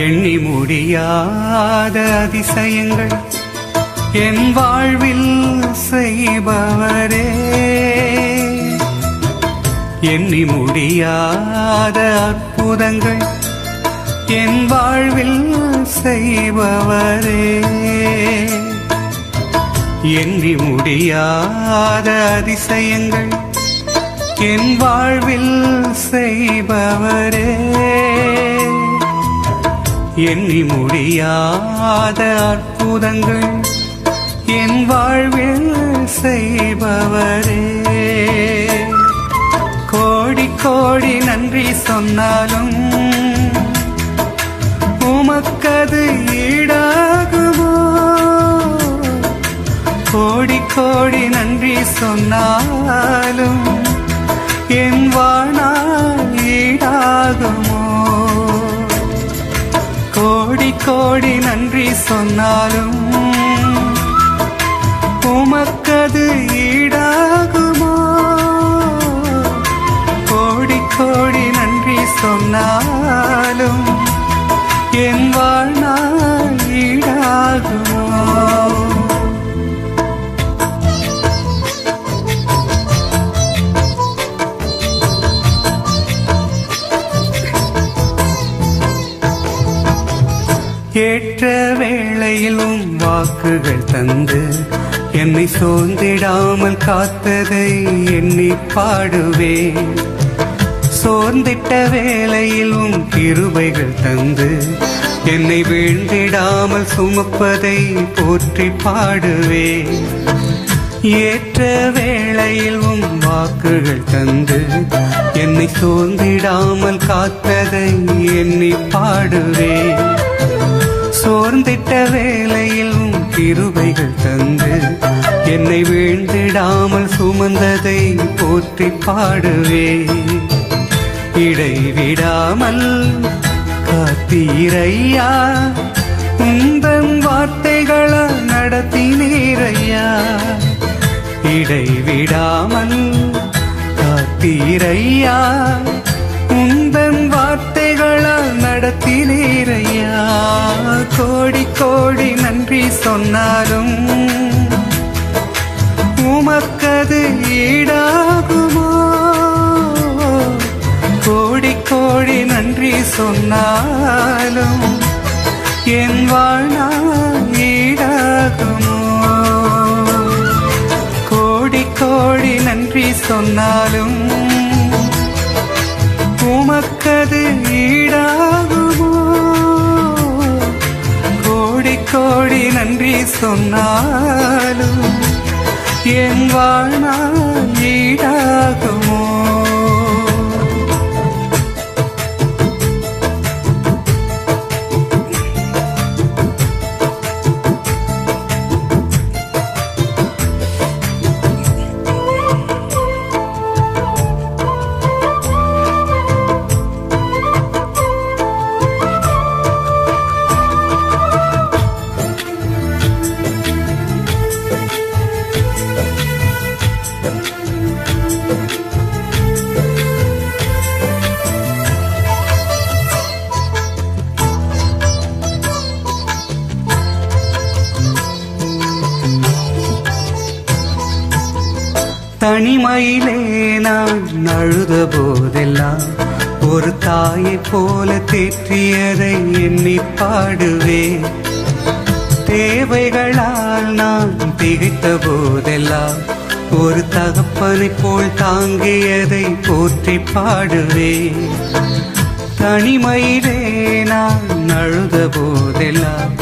எண்ணி முடியாத அதிசயங்கள் என் வாழ்வில் செய்பவரே, எண்ணி முடியாத அற்புதங்கள் என் வாழ்வில் செய்பவரே, எண்ணி முடியாத அதிசயங்கள் என் வாழ்வில் செய்பவரே, எண்ணி முடியாத அற்புதங்கள் என் வாழ்வில் செய்பவரே. கோடி கோடி நன்றி சொன்னாலும் உமக்கது ஈடாகுமோ, கோடி கோடி நன்றி சொன்னாலும் என் வாழ்நாள் ஈடாகுமோ, கோடி கோடி நன்றி சொன்னாலும் உமக்கது ஈடாகுமோ, கோடி கோடி நன்றி சொன்னாலும் என் வாழ்நாள் ஈடாகுமோ. ஏற்ற வேளையிலும் வாக்குகள் தந்து என்னை சோர்ந்திடாமல் காத்ததை எண்ணி பாடுவேன், சோர்ந்திட்ட வேளையிலும் கிருபைகள் தந்து என்னை வீழ்ந்திடாமல் சுமப்பதை போற்றி பாடுவேன், ஏற்ற வேளையிலும் வாக்குகள் தந்து என்னை சோர்ந்திடாமல் காத்ததை எண்ணி பாடுவேன், சோர்ந்திட்ட வேளையிலும் கிருபைகள் தந்து என்னை வீழ்ந்திடாமல் சுமந்ததை போற்றி பாடுவே, இடைவிடாமல் காத்தீரையா, உந்தன் வார்த்தைகளால் நடத்தினீரையா, இடைவிடாமல் காத்தீரையா, உந்தன் வார்த்தைகளால் நடத்தினீரையா. கோடி கோடி நன்றி சொன்னாலும் உமக்கது ஈடாகுமோ, கோடி கோடி நன்றி சொன்னாலும் என் வாழ்நாள் ஈடாகுமோ, கோடி கோடி நன்றி சொன்னாலும் உமக்கது ஈடாகுமோ, கோடி கோடி நன்றி சொன்னாலும் என் வாழ்நாள் ஈடாகுமோ. தனிமையிலே நான் அழுத போதெல்லாம் ஒரு தாயை போல தேற்றியதை எண்ணி பாடுவேன், தேவைகளால் நான் திகைத்த போதெல்லாம் ஒரு தகப்பனை போல் தாங்கியதை போற்றி பாடுவேன், தனிமையிலே நான் அழுத போதெல்லாம்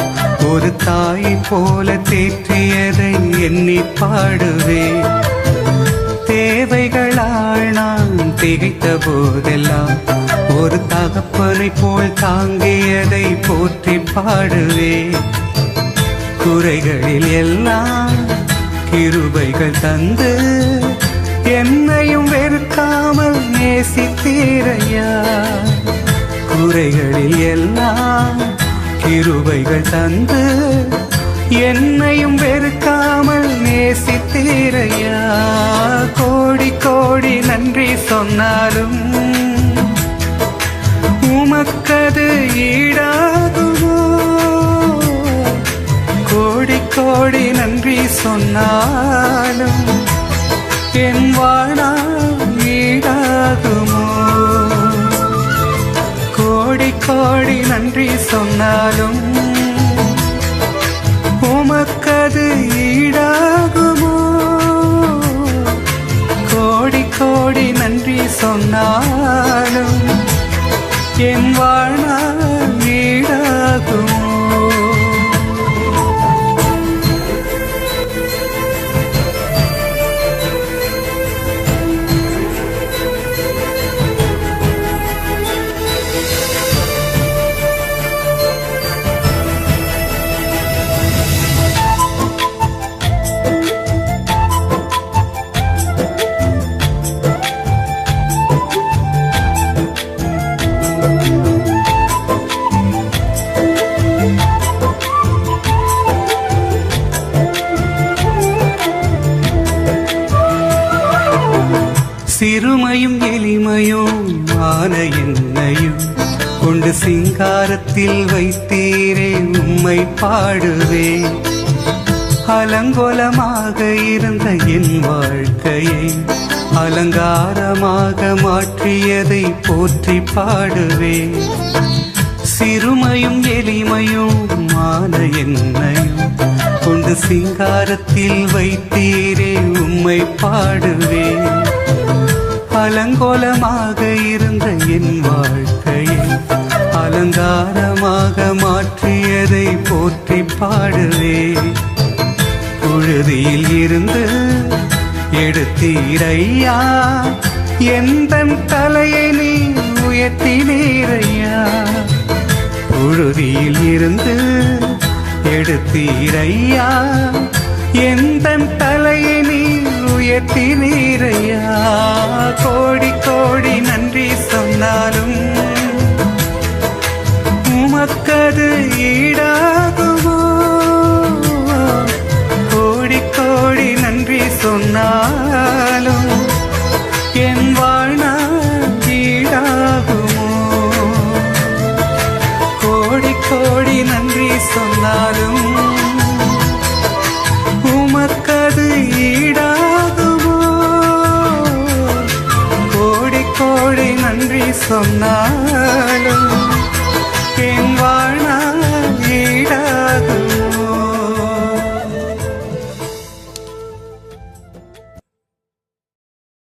ஒரு தாயை போல தேற்றியதை எண்ணி பாடுவேன், தேவைகளால் நான் திகைத்த போதெல்லாம் ஒரு தகப்பனை போல் தாங்கியதை போற்றி பாடுவேன், குறைகளில் எல்லாம் கிருபைகள் தந்து என்னையும் வெறுக்காமல் நேசித்தீரையா, குறைகளில் எல்லாம் கிருபைகள் தந்து என்னையும் வெறுக்காமல் நேசித்தீரையா, கோடி கோடி நன்றி சொன்னாலும் உமக்கது ஈடாக சொன்னாலும் என் வாழ்நாள் ஈடாகுமோ? கோடி கோடி நன்றி சொன்னாலும் உமக்கது ஈடாகுமோ? கோடி கோடி நன்றி சொன்னாலும் என் வாழ்நாள் ஈடாகுமோ? சிறுமையும் எளிமையும் ஆன என்னையும் கொண்டு சிங்காரத்தில் வைத்தீரே உம்மை பாடுவே. அலங்கோலமாக இருந்த என் வாழ்க்கையை அலங்காரமாக மாற்றியதை போற்றி பாடுவே. சிறுமையும் எளிமையும் ஆன என்னையும் கொண்டு சிங்காரத்தில் வைத்தீரே உம்மை பாடுவே. அலங்கோலமாக இருந்த என் வாழ்க்கையை அலங்காரமாக மாற்றியதை போற்றி பாடுவே. புழுதியில் இருந்து எடுத்தீரையா, எந்தன் தலையை நீ உயர்த்தினீரையா. புழுதியில் இருந்து எடுத்தீரையா, எந்தன் தலையை நீ உயர்த்தினீரையா. கோடி கோடி நன்றி சொன்னாலும் உமக்கது ஈடாகுமோ? கோடி கோடி நன்றி சொன்னாலும் என் வாழ்நாள் ஈடாகுமோ? கோடி கோடி நன்றி சொன்னாலும் உமக்கது ஈடாகுமோ? கோடி கோடி நன்றி சொன்னாலும்